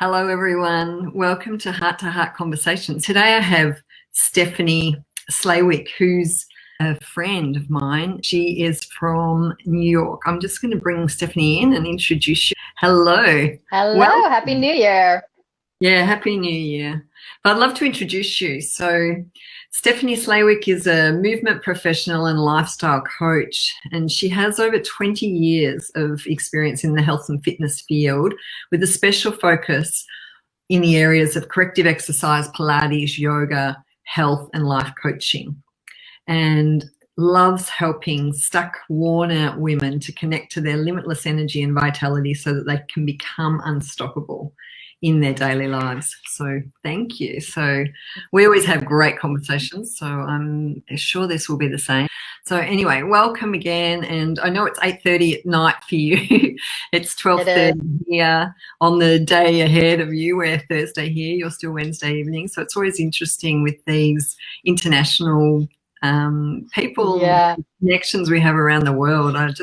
Hello, everyone. Welcome to Heart Conversations. Today I have Stephanie Slawek, who's a friend of mine. She is from New York. I'm just going to bring Stephanie in and introduce you. Hello. Hello, Happy New Year. Yeah, Happy New Year. I'd love to introduce you. So Stephanie Slawek is a movement professional and lifestyle coach, and she has over 20 years of experience in the health and fitness field with a special focus in the areas of corrective exercise, Pilates, yoga, health, and life coaching, and loves helping stuck, worn out women to connect to their limitless energy and vitality so that they can become unstoppable in their daily lives. So thank you. So we always have great conversations, so I'm sure this will be the same. So anyway, welcome again. And I know it's 8:30 at night for you. It's 12:30 here on the day ahead of you. We're Thursday here, you're still Wednesday evening. So it's always interesting with these international people, connections we have around the world. I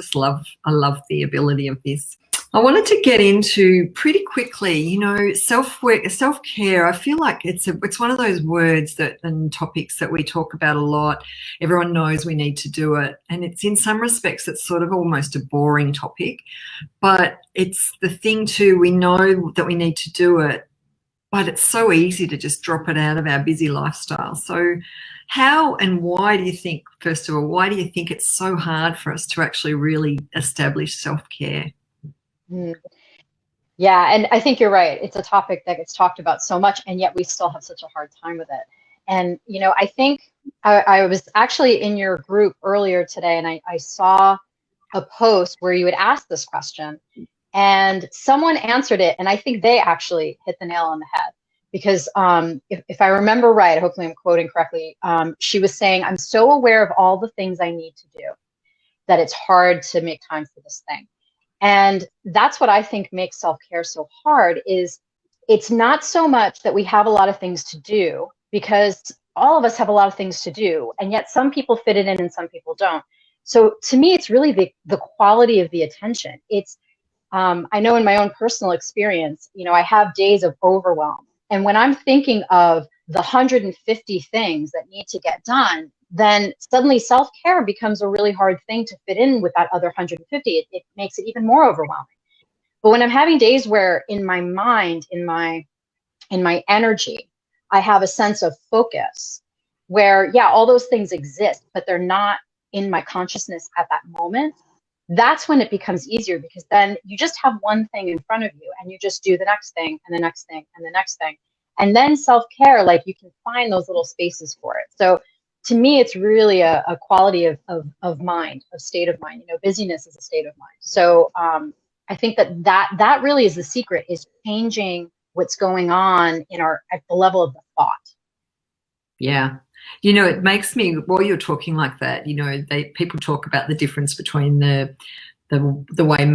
love the ability of this. I wanted to get into pretty quickly, self-care. I feel like it's one of those words and topics that we talk about a lot. Everyone knows we need to do it. And it's, in some respects, it's sort of almost a boring topic, but it's the thing too, we know that we need to do it, but it's so easy to just drop it out of our busy lifestyle. So how and why do you think, first of all, why do you think it's so hard for us to actually really establish self-care? Yeah, and I think you're right. It's a topic that gets talked about so much, and yet we still have such a hard time with it. And, I think I was actually in your group earlier today, and I saw a post where you had asked this question, and someone answered it, and I think they actually hit the nail on the head. Because if I remember right, hopefully I'm quoting correctly, she was saying, I'm so aware of all the things I need to do that it's hard to make time for this thing. And that's what I think makes self-care so hard, is it's not so much that we have a lot of things to do, because all of us have a lot of things to do, and yet some people fit it in and some people don't. So to me, it's really the quality of the attention. It's I know in my own personal experience, I have days of overwhelm. And when I'm thinking of the 150 things that need to get done, then suddenly self-care becomes a really hard thing to fit in with that other 150. It makes it even more overwhelming. But when I'm having days where in my mind, in my energy, I have a sense of focus where, all those things exist, but they're not in my consciousness at that moment, that's when it becomes easier, because then you just have one thing in front of you and you just do the next thing and the next thing and the next thing. And then self-care, like, you can find those little spaces for it. So to me, it's really a quality of mind, of state of mind. Busyness is a state of mind. So I think that really is the secret, is changing what's going on at the level of the thought. Yeah. It makes me, while you're talking like that, people talk about the difference between the way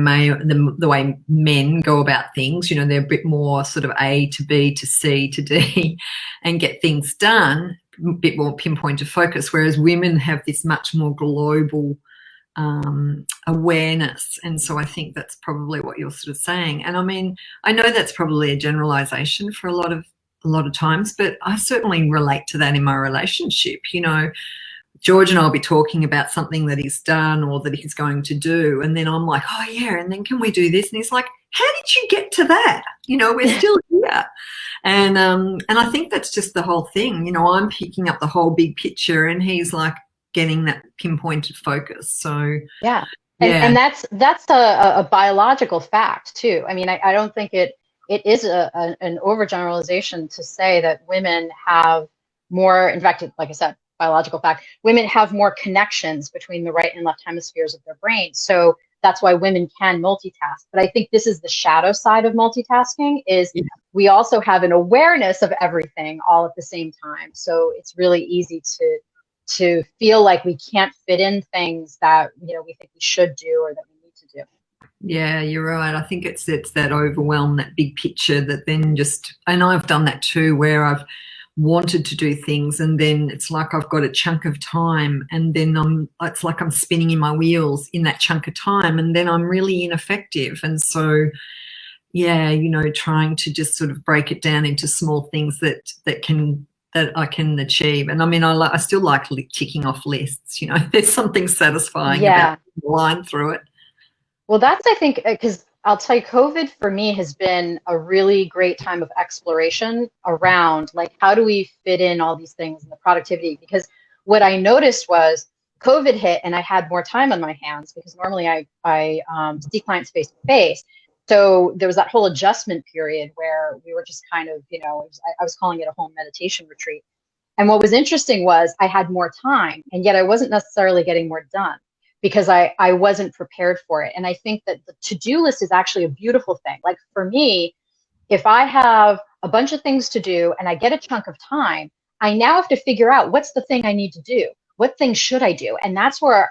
men go about things. They're a bit more sort of A to B to C to D and get things done, a bit more pinpointed focus, whereas women have this much more global awareness. And so I think that's probably what you're sort of saying. And I mean, I know that's probably a generalization for a lot of times, but I certainly relate to that in my relationship. George and I'll be talking about something that he's done or that he's going to do, and then I'm like, oh yeah, and then can we do this? And he's like, how did you get to that? We're still here. And I think that's just the whole thing. I'm picking up the whole big picture, and he's like getting that pinpointed focus. So and that's a biological fact too. I mean, I don't think it is an overgeneralization to say that women have more, in fact, like I said, biological fact, women have more connections between the right and left hemispheres of their brain. So that's why women can multitask. But I think this is the shadow side of multitasking, is we also have an awareness of everything all at the same time. So it's really easy to feel like we can't fit in things that, we think we should do or that we need to do. Yeah, you're right. I think it's that overwhelm, that big picture that then and I've done that too, where I've wanted to do things, and then it's like I've got a chunk of time, and then it's like I'm spinning in my wheels in that chunk of time, and then I'm really ineffective. And so Yeah, trying to just sort of break it down into small things that I can achieve. And I mean, I still like ticking off lists. There's something satisfying about Yeah. the line through it. Well, that's, I think, because I'll tell you, COVID for me has been a really great time of exploration around like how do we fit in all these things in the productivity? Because what I noticed was COVID hit and I had more time on my hands because normally I see clients face to face. So there was that whole adjustment period where we were just kind of, I was calling it a home meditation retreat. And what was interesting was I had more time, and yet I wasn't necessarily getting more done because I wasn't prepared for it. And I think that the to-do list is actually a beautiful thing. Like for me, if I have a bunch of things to do and I get a chunk of time, I now have to figure out what's the thing I need to do. What thing should I do? And that's where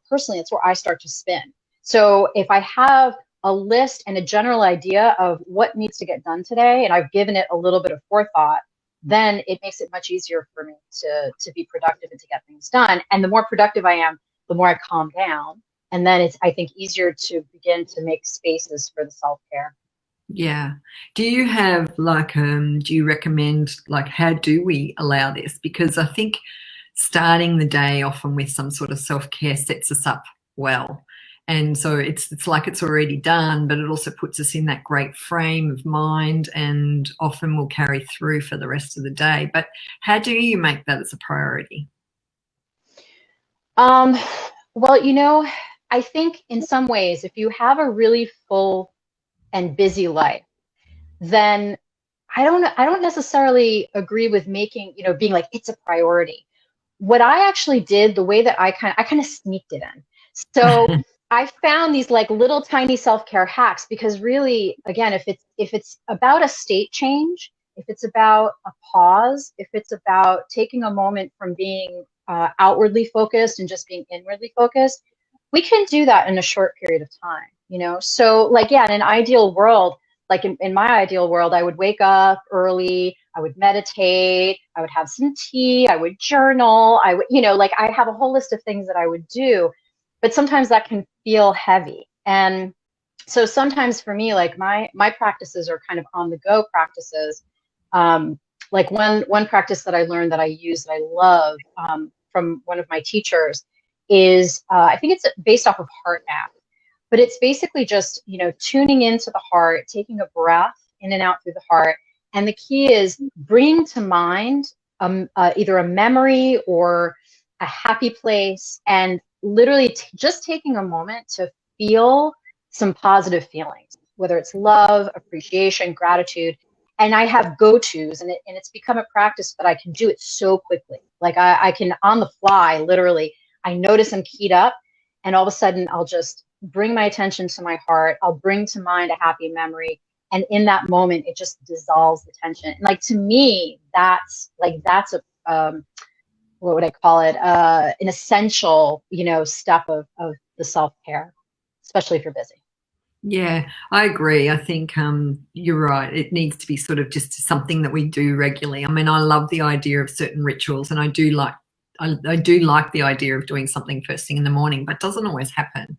personally, it's where I start to spin. So if I have a list and a general idea of what needs to get done today, and I've given it a little bit of forethought, then it makes it much easier for me to be productive and to get things done. And the more productive I am, the more I calm down. And then it's, I think, easier to begin to make spaces for the self-care. Yeah. Do you have do you recommend how do we allow this? Because I think starting the day often with some sort of self-care sets us up well. And so it's like it's already done, but it also puts us in that great frame of mind and often will carry through for the rest of the day. But how do you make that as a priority? Well, I think in some ways, if you have a really full and busy life, then I don't necessarily agree with making, being like it's a priority. What I actually did, the way that I kind of sneaked it in. So I found these like little tiny self-care hacks because really, again, if it's about a state change, if it's about a pause, if it's about taking a moment from being outwardly focused and just being inwardly focused, we can do that in a short period of time. So like, yeah, in an ideal world, like in my ideal world, I would wake up early, I would meditate, I would have some tea, I would journal, I would, like I have a whole list of things that I would do, but sometimes that can feel heavy. And so sometimes for me, like my practices are kind of on the go practices. Like one practice that I learned that I use that I love from one of my teachers is I think it's based off of heart math, but it's basically just tuning into the heart, taking a breath in and out through the heart, and the key is bringing to mind either a memory or a happy place, and literally just taking a moment to feel some positive feelings, whether it's love, appreciation, gratitude. And I have go-tos, and it's become a practice that I can do it so quickly. Like I can on the fly, literally, I notice I'm keyed up, and all of a sudden I'll just bring my attention to my heart. I'll bring to mind a happy memory. And in that moment, it just dissolves the tension. And like, to me, that's a, what would I call it? An essential, step of the self-care, especially if you're busy. Yeah, I agree. I think you're right. It needs to be sort of just something that we do regularly. I mean, I love the idea of certain rituals, and I do like the idea of doing something first thing in the morning, but it doesn't always happen.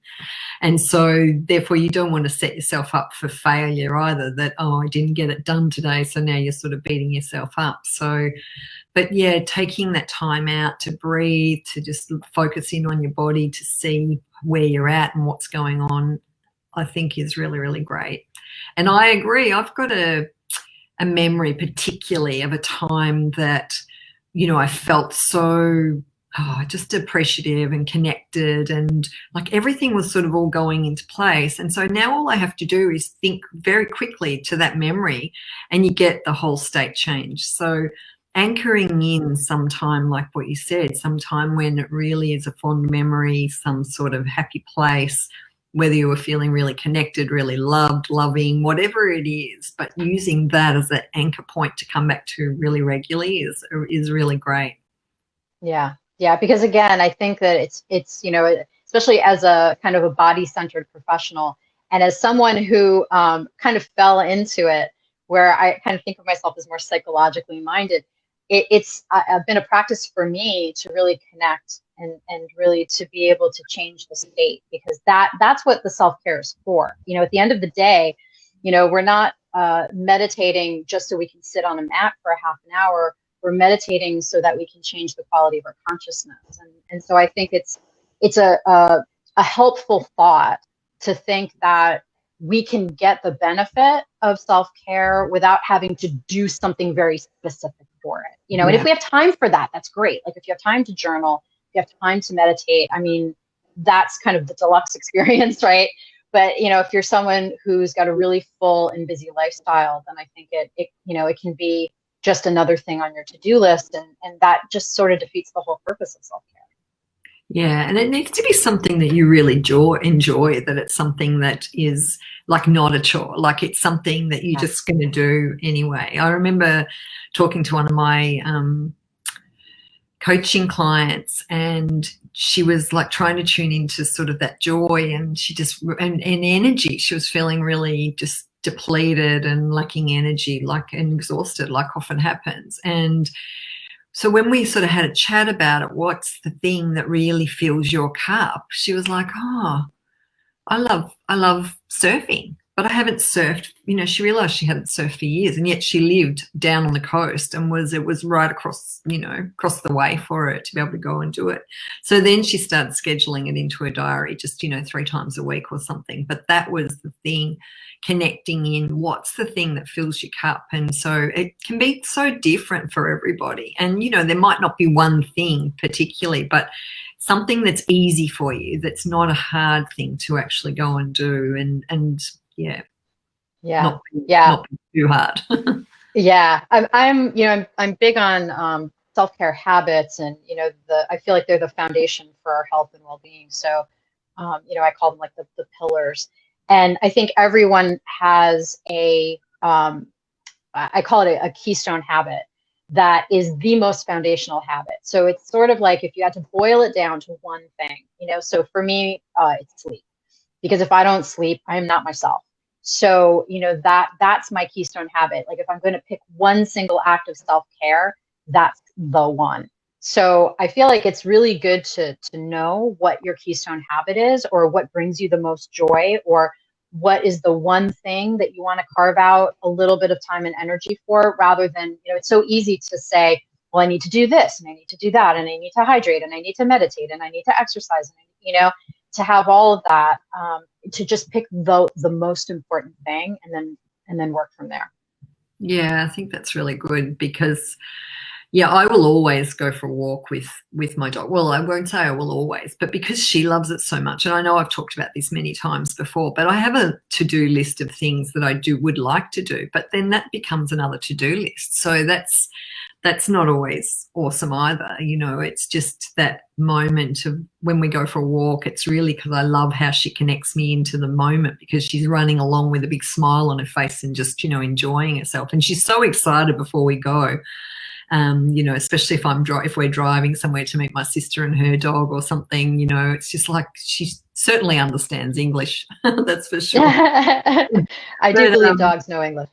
And so therefore you don't want to set yourself up for failure either, that, oh, I didn't get it done today, so now you're sort of beating yourself up. So, but yeah, taking that time out to breathe, to just focus in on your body, to see where you're at and what's going on, I think is really, really great. And I agree. I've got a memory particularly of a time that, I felt so just appreciative and connected, and like everything was sort of all going into place. And so now all I have to do is think very quickly to that memory and you get the whole state change. So anchoring in sometime, like what you said, sometime when it really is a fond memory, some sort of happy place, whether you were feeling really connected, really loved, loving, whatever it is, but using that as an anchor point to come back to really regularly is really great. Yeah. Yeah. Because again, I think that it's, especially as a kind of a body-centered professional and as someone who kind of fell into it, where I kind of think of myself as more psychologically minded, it's been a practice for me to really connect and really to be able to change the state, because that's what the self-care is for. At the end of the day, We're not meditating just so we can sit on a mat for a half an hour. We're meditating so that we can change the quality of our consciousness. And so I think it's a helpful thought to think that we can get the benefit of self-care without having to do something very specific for it. And if we have time for that, that's great. Like if you have time to journal, if you have time to meditate, I mean, that's kind of the deluxe experience, right? But, if you're someone who's got a really full and busy lifestyle, then I think it can be just another thing on your to-do list. And that just sort of defeats the whole purpose of self-care. Yeah, and it needs to be something that you really enjoy, that it's something that is like not a chore, like it's something that you're just going to do anyway. I remember talking to one of my coaching clients, and she was like trying to tune into sort of that joy, and she just and energy. She was feeling really just depleted and lacking energy, and exhausted, like often happens. And so when we sort of had a chat about it, what's the thing that really fills your cup? She was like, oh, I love surfing, but I haven't surfed. She realized she hadn't surfed for years, and yet she lived down on the coast and it was right across the way for her to be able to go and do it. So then she started scheduling it into her diary, just, 3 times a week or something. But that was the thing, connecting in what's the thing that fills your cup. And so it can be so different for everybody. And, there might not be one thing particularly, but something that's easy for you, that's not a hard thing to actually go and do. And not be too hard. Yeah, I'm big on self-care habits, and I feel like they're the foundation for our health and well-being. So I call them like the pillars. And I think everyone has I call it a keystone habit that is the most foundational habit. So it's sort of like if you had to boil it down to one thing, so for me, it's sleep. Because if I don't sleep, I am not myself. So, that's my keystone habit. Like if I'm going to pick one single act of self-care, that's the one. So I feel like it's really good to know what your keystone habit is, or what brings you the most joy, or what is the one thing that you want to carve out a little bit of time and energy for, rather than, it's so easy to say, well, I need to do this and I need to do that, and I need to hydrate and I need to meditate and I need to exercise, and to have all of that, to just pick the most important thing and then work from there. Yeah, I think that's really good, because I will always go for a walk with my dog. Well, I won't say I will always, but because she loves it so much, and I know I've talked about this many times before, but I have a to-do list of things that I would like to do, but then that becomes another to-do list. So that's not always awesome either. It's just that moment of when we go for a walk, it's really because I love how she connects me into the moment, because she's running along with a big smile on her face and just, enjoying herself. And she's so excited before we go. Especially if we're driving somewhere to meet my sister and her dog or something, it's just like she certainly understands English. That's for sure. I do believe dogs know English.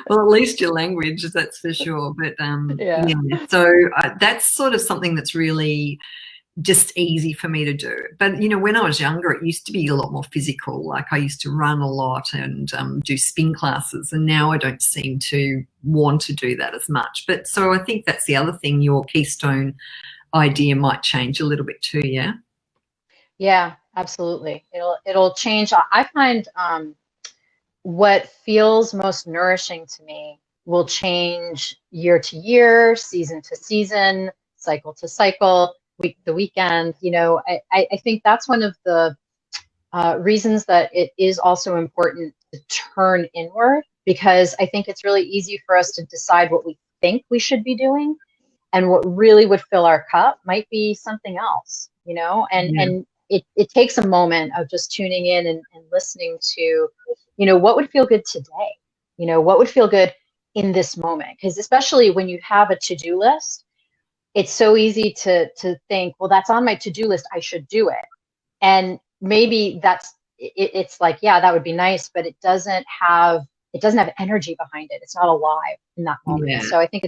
Well, at least your language, that's for sure. But so that's sort of something that's really just easy for me to do. But when I was younger, it used to be a lot more physical. Like I used to run a lot and do spin classes, and now I don't seem to want to do that as much. But so I think that's the other thing, your keystone idea might change a little bit too. Yeah, absolutely. It'll change. I find what feels most nourishing to me will change year to year, season to season, cycle to cycle, week to weekend. I think that's one of the reasons that it is also important to turn inward, because I think it's really easy for us to decide what we think we should be doing, and what really would fill our cup might be something else, and it takes a moment of just tuning in and listening to, what would feel good today, what would feel good in this moment. Because especially when you have a to-do list, it's so easy to think, well, that's on my to-do list, I should do it. And maybe it's like, yeah, that would be nice, but it doesn't have energy behind it. It's not alive in that moment. Yeah. So I think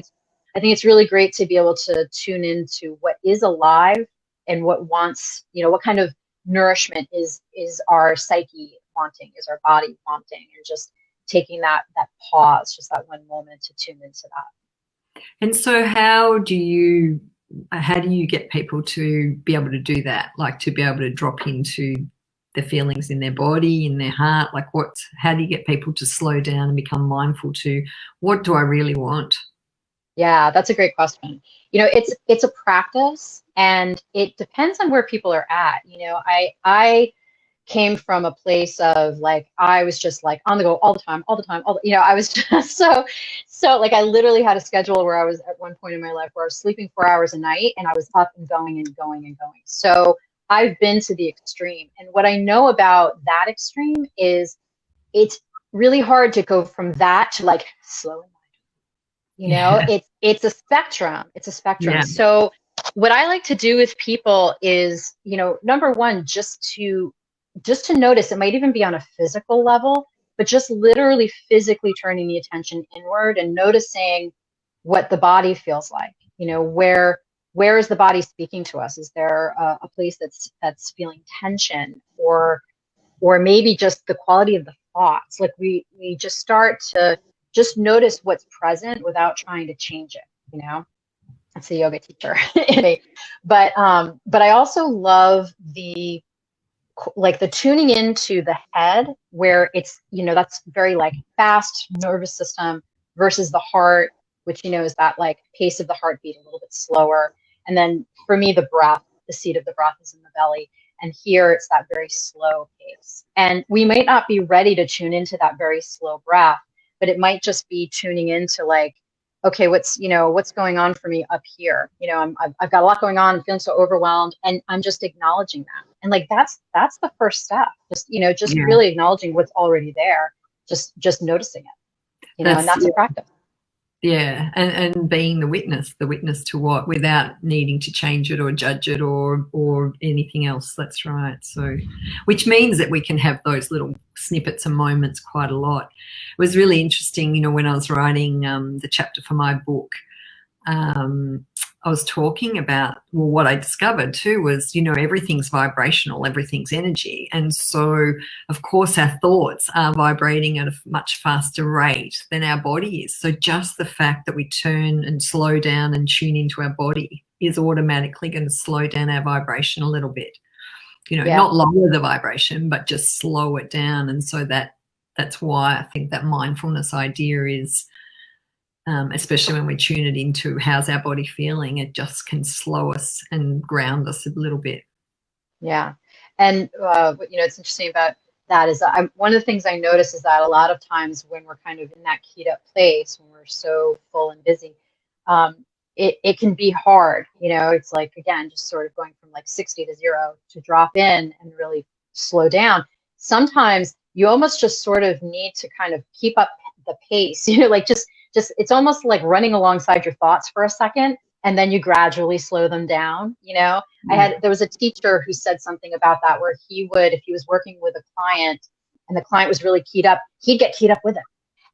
it's really great to be able to tune into what is alive and what wants, what kind of nourishment is our psyche wanting? Is our body wanting? And just taking that pause, just that one moment to tune into that. And so how do you get people to be able to do that? Like to be able to drop into the feelings in their body, in their heart? Like how do you get people to slow down and become mindful to what do I really want? Yeah, that's a great question. It's a practice, and it depends on where people are at. I came from a place of like, I was just like on the go all the time, I was just so like, I literally had a schedule where I was at one point in my life where I was sleeping 4 hours a night and I was up and going and going and going. So I've been to the extreme. And what I know about that extreme is it's really hard to go from that to like slow. It's a spectrum. Yeah. So what I like to do with people is, number one, just to notice. It might even be on a physical level, but just literally physically turning the attention inward and noticing what the body feels like. Where is the body speaking to us? Is there a place that's feeling tension, or maybe just the quality of the thoughts? Like we just start to just notice what's present without trying to change it. That's a yoga teacher in me. But I also love the tuning into the head, where it's, that's very like fast nervous system, versus the heart, which, is that like pace of the heartbeat a little bit slower. And then for me, the breath, the seat of the breath is in the belly. And here it's that very slow pace. And we might not be ready to tune into that very slow breath, but it might just be tuning into like, okay, what's going on for me up here? I've got a lot going on. I'm feeling so overwhelmed, and I'm just acknowledging that. And like, that's the first step. Just, really acknowledging what's already there, just noticing it, and that's a practice. Yeah. And being the witness to what, without needing to change it or judge it or anything else. That's right. So, which means that we can have those little snippets and moments quite a lot. It was really interesting, when I was writing the chapter for my book, I was talking about, what I discovered too was, everything's vibrational, everything's energy. And so, of course, our thoughts are vibrating at a much faster rate than our body is. So just the fact that we turn and slow down and tune into our body is automatically going to slow down our vibration a little bit. Not lower the vibration, but just slow it down. And so that's why I think that mindfulness idea is, especially when we tune it into how's our body feeling, it just can slow us and ground us a little bit. Yeah. And, it's interesting about that is one of the things I notice is that a lot of times when we're kind of in that keyed up place, when we're so full and busy, it can be hard. It's like, again, just sort of going from like 60 to 0 to drop in and really slow down. Sometimes you almost just sort of need to kind of keep up the pace, like just it's almost like running alongside your thoughts for a second, and then you gradually slow them down. There was a teacher who said something about that, where he would, if he was working with a client and the client was really keyed up, he'd get keyed up with it.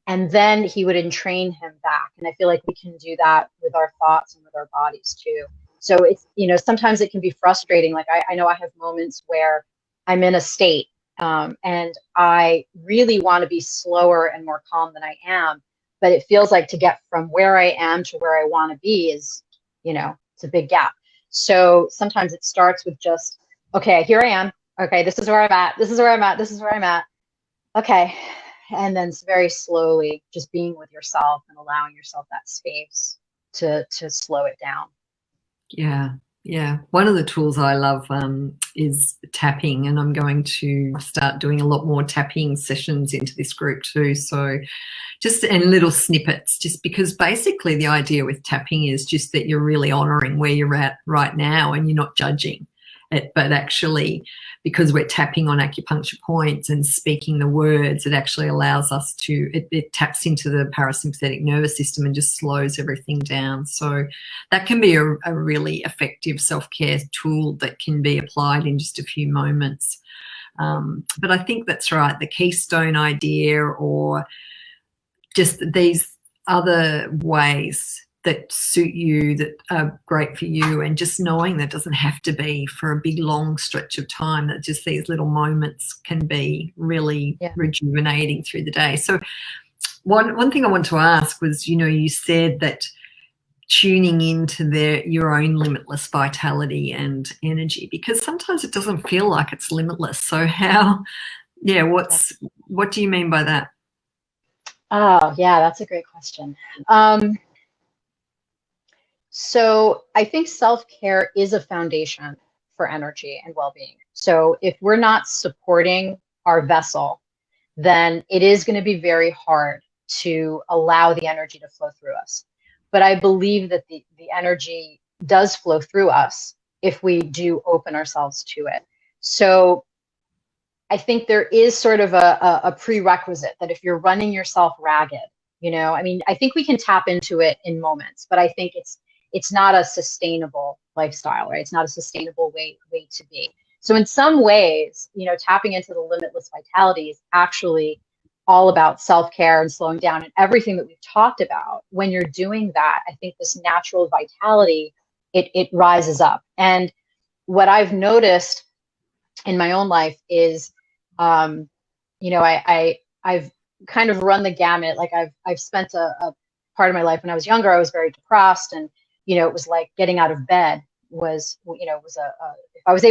And then he would entrain him back. And I feel like we can do that with our thoughts and with our bodies too. So it's, sometimes it can be frustrating. Like I know I have moments where I'm in a state and I really want to be slower and more calm than I am. But it feels like to get from where I am to where I want to be is, it's a big gap. So sometimes it starts with just, okay, here I am. Okay, this is where I'm at. This is where I'm at. This is where I'm at. Okay. And then very slowly just being with yourself and allowing yourself that space to slow it down. Yeah. Yeah. One of the tools I love is tapping, and I'm going to start doing a lot more tapping sessions into this group too. So just in little snippets, just because basically the idea with tapping is just that you're really honoring where you're at right now and you're not judging it, but actually because we're tapping on acupuncture points and speaking the words, it actually allows us to, it taps into the parasympathetic nervous system and just slows everything down. So that can be a really effective self-care tool that can be applied in just a few moments. But I think that's right. The keystone idea, or just these other ways that suit you, that are great for you, and just knowing that doesn't have to be for a big long stretch of time, that just these little moments can be really rejuvenating through the day. So one thing I want to ask was, you said that tuning into your own limitless vitality and energy, because sometimes it doesn't feel like it's limitless. So what do you mean by that? Oh, yeah, that's a great question. So I think self-care is a foundation for energy and well-being. So if we're not supporting our vessel, then it is going to be very hard to allow the energy to flow through us. But I believe that the energy does flow through us if we do open ourselves to it. So I think there is sort of a prerequisite that if you're running yourself ragged, I think we can tap into it in moments, but I think it's not a sustainable lifestyle, right? It's not a sustainable way to be. So in some ways, tapping into the limitless vitality is actually all about self-care and slowing down and everything that we've talked about. When you're doing that, I think this natural vitality, it rises up. And what I've noticed in my own life is, I've kind of run the gamut. Like I've spent a part of my life when I was younger, I was very depressed, and it was like getting out of bed was if I was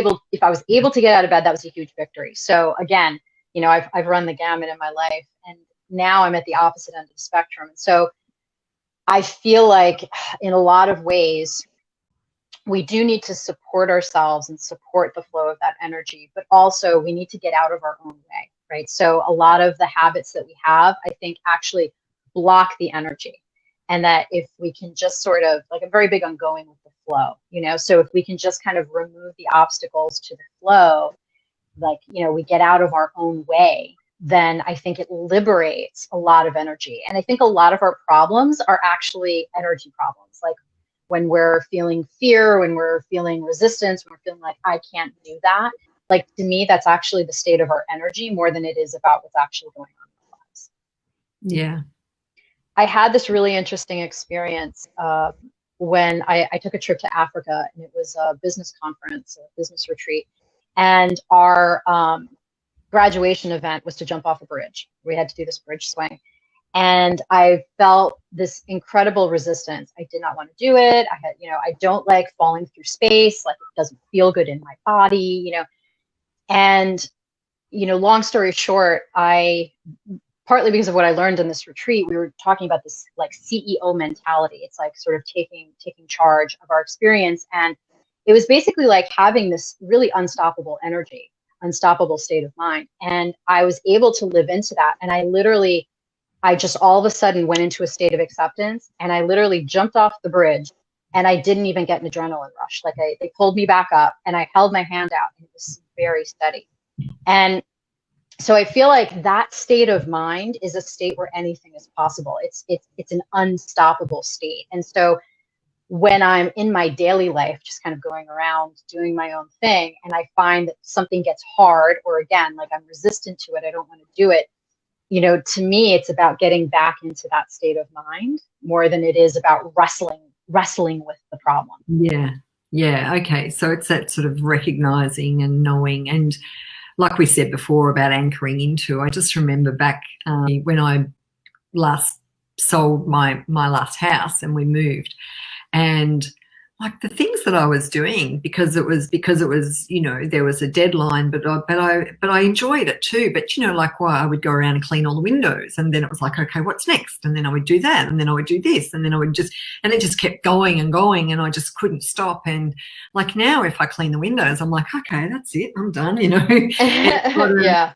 able to get out of bed, that was a huge victory. So again, I've run the gamut in my life, and now I'm at the opposite end of the spectrum. And so I feel like in a lot of ways, we do need to support ourselves and support the flow of that energy, but also we need to get out of our own way, right? So a lot of the habits that we have, I think, actually block the energy. And that if we can just sort of, like, I'm very big on going with the flow, so if we can just kind of remove the obstacles to the flow, like, we get out of our own way, then I think it liberates a lot of energy. And I think a lot of our problems are actually energy problems. Like when we're feeling fear, when we're feeling resistance, when we're feeling like I can't do that, like, to me, that's actually the state of our energy more than it is about what's actually going on in our lives. Yeah. I had this really interesting experience when I took a trip to Africa, and it was a business conference, a business retreat. And our graduation event was to jump off a bridge. We had to do this bridge swing. And I felt this incredible resistance. I did not want to do it. I don't like falling through space. Like, it doesn't feel good in my body, And, long story short, partly because of what I learned in this retreat, we were talking about this like CEO mentality. It's like sort of taking charge of our experience. And it was basically like having this really unstoppable energy, unstoppable state of mind. And I was able to live into that. And I just all of a sudden went into a state of acceptance, and I literally jumped off the bridge, and I didn't even get an adrenaline rush. Like, they pulled me back up, and I held my hand out, and it was very steady. And so I feel like that state of mind is a state where anything is possible. It's an unstoppable state. And so when I'm in my daily life, just kind of going around doing my own thing, and I find that something gets hard, or again, like I'm resistant to it, I don't want to do it, to me, it's about getting back into that state of mind more than it is about wrestling with the problem. Yeah. Yeah. Okay. So it's that sort of recognizing and knowing, and like we said before about anchoring into, I just remember back when I last sold my last house and we moved, and like the things that I was doing, because it was there was a deadline, but I enjoyed it too. But like, I would go around and clean all the windows, and then it was like, okay, what's next? And then I would do that, and then I would do this, and then I would and it just kept going and going, and I just couldn't stop. And like now, if I clean the windows, I'm like, okay, that's it, I'm done, Yeah.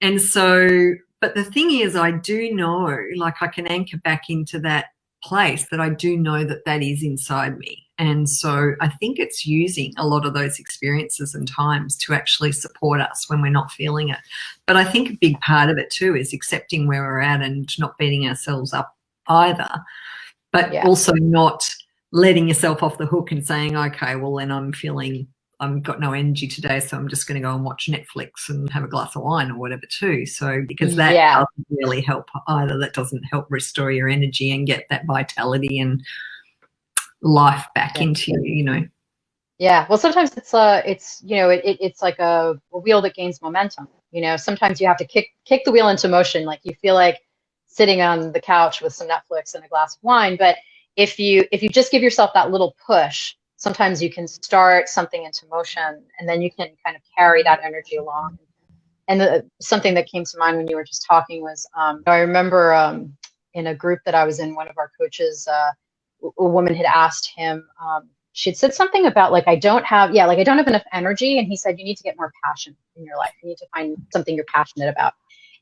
And so, but the thing is, I do know, like, I can anchor back into that place that I do know that is inside me. And so I think it's using a lot of those experiences and times to actually support us when we're not feeling it. But I think a big part of it too is accepting where we're at and not beating ourselves up either, but also not letting yourself off the hook and saying, okay, well, then I've got no energy today, so I'm just going to go and watch Netflix and have a glass of wine or whatever too. So because that doesn't really help either. That doesn't help restore your energy and get that vitality and life back Yeah. into you, you know. Yeah. Well, sometimes it's you know it's like a wheel that gains momentum. You know, sometimes you have to kick the wheel into motion. Like you feel like sitting on the couch with some Netflix and a glass of wine, but if you just give yourself that little push, sometimes you can start something into motion, and then you can kind of carry that energy along. And something that came to mind when you were just talking was, I remember in a group that I was in, one of our coaches, a woman had asked him, she'd said something about like, I don't have enough energy. And he said, you need to get more passion in your life. You need to find something you're passionate about.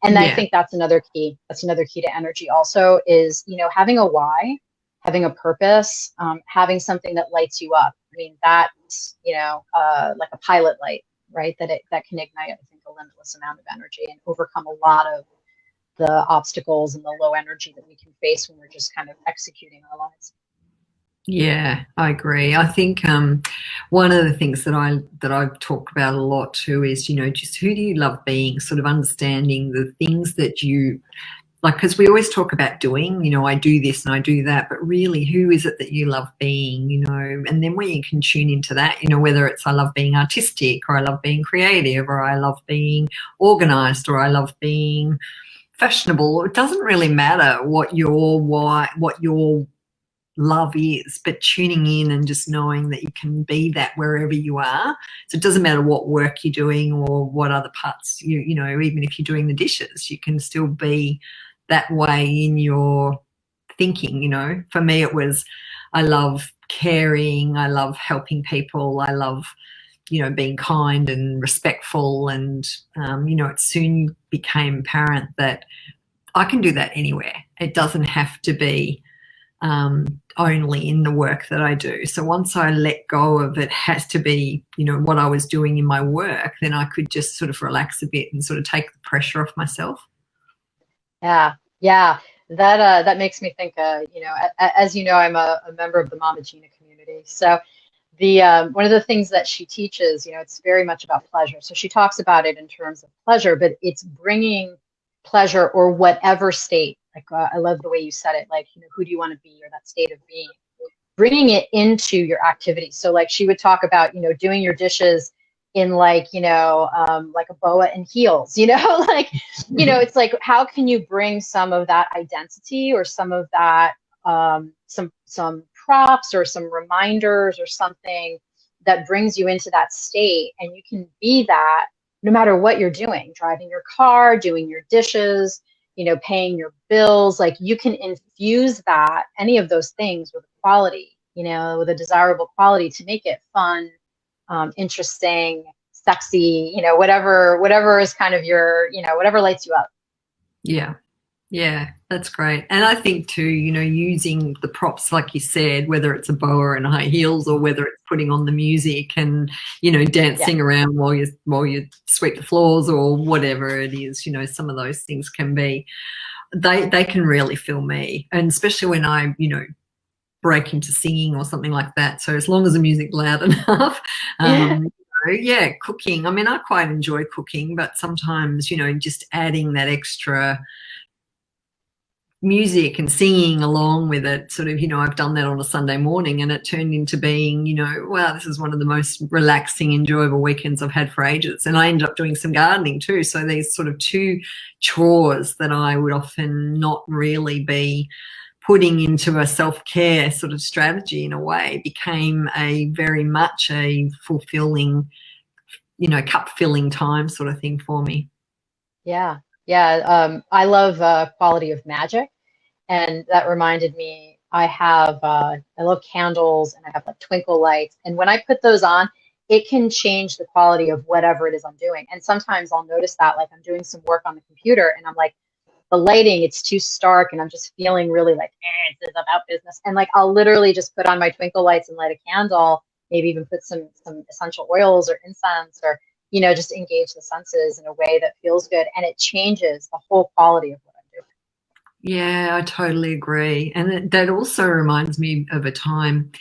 And I Yeah. think that's another key. That's another key to energy also is, you know, having a why, having a purpose, having something that lights you up. I mean, that's, you know, like a pilot light, right? That can ignite, I think, a limitless amount of energy and overcome a lot of the obstacles and the low energy that we can face when we're just kind of executing our lives. Yeah, I agree. I think one of the things that I've talked about a lot too is, you know, just who do you love being, sort of understanding the things that you like, because we always talk about doing, you know, I do this and I do that, but really who is it that you love being, you know, and then when you can tune into that, you know, whether it's I love being artistic or I love being creative or I love being organized or I love being fashionable, it doesn't really matter what your love is, but tuning in and just knowing that you can be that wherever you are. So it doesn't matter what work you're doing or what other parts you know, even if you're doing the dishes, you can still be that way in your thinking. You know, for me it was I love caring, I love helping people, I love, you know, being kind and respectful, and you know, it soon became apparent that I can do that anywhere. It doesn't have to be only in the work that I do. So once I let go of it has to be, you know, what I was doing in my work, then I could just sort of relax a bit and sort of take the pressure off myself. Yeah, yeah. That makes me think. You know, as you know, I'm a member of the Mama Gina community. So the one of the things that she teaches, you know, it's very much about pleasure. So she talks about it in terms of pleasure, but it's bringing pleasure or whatever state. Like I love the way you said it. Like, you know, who do you want to be, or that state of being, bringing it into your activity. So like she would talk about, you know, doing your dishes in like, you know, like a boa and heels, you know, like, you know, it's like, how can you bring some of that identity or some of that, some props or some reminders or something that brings you into that state, and you can be that no matter what you're doing, driving your car, doing your dishes, you know, paying your bills. Like you can infuse that, any of those things, with a quality, you know, with a desirable quality to make it fun, interesting, sexy, you know, whatever is kind of your, you know, whatever lights you up. Yeah. Yeah, that's great. And I think too, you know, using the props, like you said, whether it's a boa and high heels or whether it's putting on the music and, you know, dancing around while you sweep the floors or whatever it is, you know, some of those things can be, they can really fill me. And especially when I, you know, break into singing or something like that. So as long as the music's loud enough, yeah, cooking. I mean, I quite enjoy cooking, but sometimes, you know, just adding that extra music and singing along with it, sort of, you know, I've done that on a Sunday morning and it turned into being, you know, wow, this is one of the most relaxing, enjoyable weekends I've had for ages. And I ended up doing some gardening too. So these sort of two chores that I would often not really be putting into a self-care sort of strategy in a way became a very much a fulfilling, you know, cup filling time sort of thing for me. Yeah. Yeah. I love quality of magic. And that reminded me, I love candles, and I have like twinkle lights. And when I put those on, it can change the quality of whatever it is I'm doing. And sometimes I'll notice that, like I'm doing some work on the computer and I'm like, the lighting, it's too stark, and I'm just feeling really like, this is about business. And like, I'll literally just put on my twinkle lights and light a candle, maybe even put some essential oils or incense, or, you know, just engage the senses in a way that feels good. And it changes the whole quality of what I'm doing. Yeah, I totally agree. And that also reminds me of a time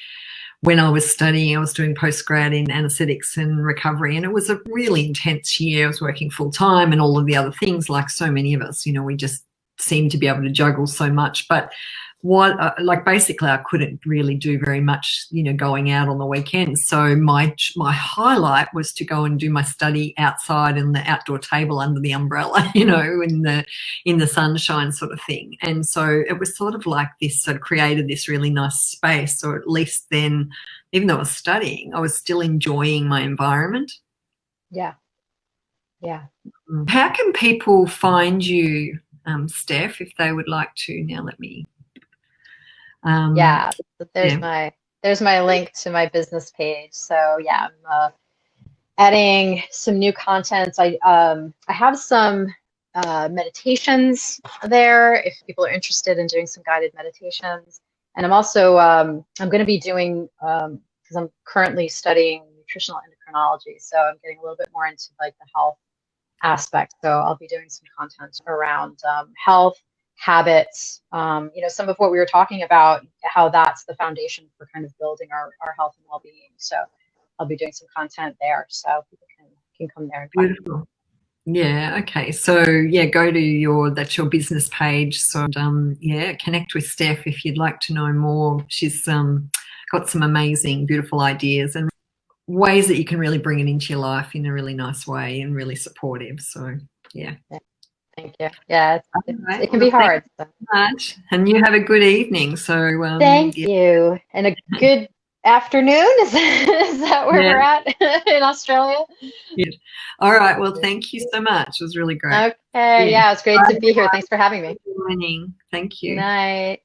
when I was studying. I was doing postgrad in anesthetics and recovery, and it was a really intense year. I was working full time and all of the other things, like so many of us, you know, we just seem to be able to juggle so much. But what, like basically I couldn't really do very much, you know, going out on the weekends. So my highlight was to go and do my study outside in the outdoor table under the umbrella, you know, in the sunshine sort of thing. And so it was sort of like this, sort of created this really nice space, or at least then, even though I was studying, I was still enjoying my environment. Yeah. Yeah. How can people find you, Steph, if they would like to? Now let me. Yeah. There's Yeah. my link to my business page. So yeah, I'm adding some new content. I have some meditations there if people are interested in doing some guided meditations. And I'm also I'm going to be doing because I'm currently studying nutritional endocrinology, so I'm getting a little bit more into like the health aspect. So I'll be doing some content around health habits, you know, some of what we were talking about, how that's the foundation for kind of building our health and well-being. So I'll be doing some content there, so people can come there and find it. Beautiful. Yeah, okay. So yeah, go to that's your business page. So yeah, connect with Steph if you'd like to know more. She's got some amazing, beautiful ideas and ways that you can really bring it into your life in a really nice way and really supportive. So yeah. Thank you. Yeah, Right. it can Well, be thank you hard. So. so much. And you have a good evening. So Thank yeah. you. And a good afternoon. Is that where Yeah. we're at in Australia? Yeah. All right. Well, thank you so much. It was really great. Okay. Yeah. Yeah, it's great Bye, to be here. Thanks for having me. everyone. Thank Good you. night.